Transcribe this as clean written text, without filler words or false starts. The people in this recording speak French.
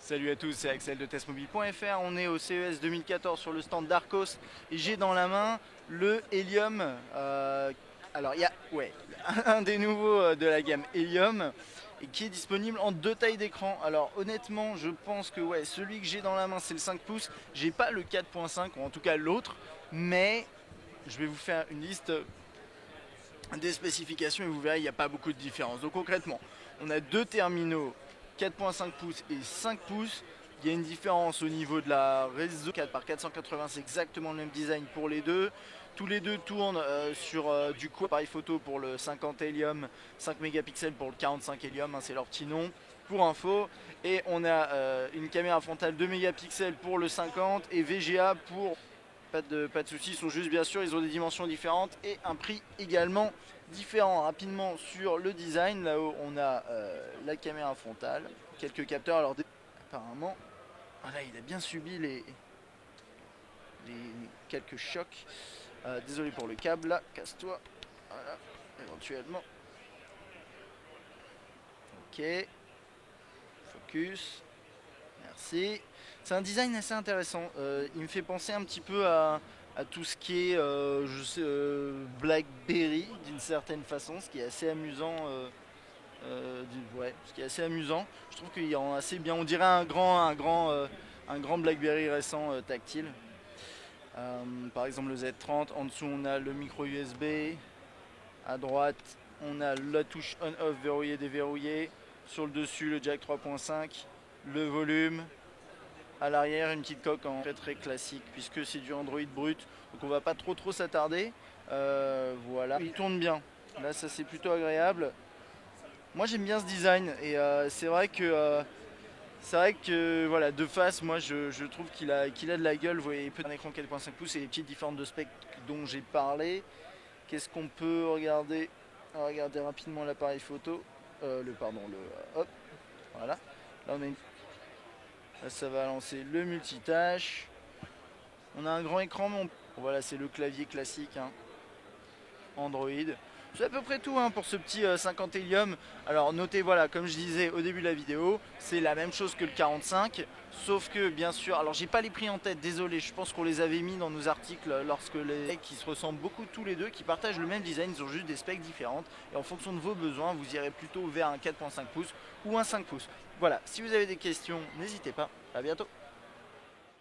Salut à tous, c'est Axel de testmobile.fr. On est au CES 2014 sur le stand d'Arcos et j'ai dans la main le Helium. Alors il y a un des nouveaux de la gamme Helium et qui est disponible en deux tailles d'écran. Alors honnêtement, je pense que celui que j'ai dans la main c'est le 5 pouces. J'ai pas le 4.5 ou en tout cas l'autre, mais je vais vous faire une liste des spécifications et vous verrez il n'y a pas beaucoup de différence. Donc concrètement, on a deux terminaux 4.5 pouces et 5 pouces. Il y a une différence au niveau de la réseau 4x480, c'est exactement le même design pour les deux. Tous les deux tournent sur du coup appareil photo pour le 50 Helium, 5 mégapixels pour le 45 Helium, c'est leur petit nom pour info. Et on a une caméra frontale 2 mégapixels pour le 50 et VGA pour... Pas de soucis, ils sont juste bien sûr, ils ont des dimensions différentes et un prix également différent. Rapidement sur le design, là-haut on a la caméra frontale, quelques capteurs. Alors apparemment, voilà, il a bien subi les quelques chocs. Désolé pour le câble, là, casse-toi. Voilà, éventuellement. Ok, focus. Merci. C'est un design assez intéressant. Il me fait penser un petit peu à tout ce qui est Blackberry d'une certaine façon, ce qui est assez amusant. Ce qui est assez amusant. Je trouve qu'il rend assez bien. On dirait un grand Blackberry récent tactile. Par exemple le Z30. En dessous on a le micro USB. À droite on a la touche on-off verrouillé déverrouillé. Sur le dessus le jack 3.5. Le volume. À l'arrière une petite coque en très classique puisque c'est du Android brut, donc on va pas trop s'attarder. Voilà, il tourne bien, là ça c'est plutôt agréable. Moi j'aime bien ce design et c'est vrai que voilà, de face moi je trouve qu'il a de la gueule. Vous voyez, un écran 4.5 pouces et les petites différences de spec dont j'ai parlé. Qu'est-ce qu'on peut regarder? Regardez rapidement l'appareil photo, hop, voilà, là on a une... Là, ça va lancer le multitâche. On a un grand écran, mais voilà, c'est le clavier classique Android. C'est à peu près tout pour ce petit 50 Helium. Alors notez, voilà, comme je disais au début de la vidéo, c'est la même chose que le 45. Sauf que bien sûr, alors j'ai pas les prix en tête, désolé, je pense qu'on les avait mis dans nos articles lorsque les qui se ressemblent beaucoup tous les deux, qui partagent le même design, ils ont juste des specs différentes. Et en fonction de vos besoins, vous irez plutôt vers un 4.5 pouces ou un 5 pouces. Voilà, si vous avez des questions, n'hésitez pas. À bientôt.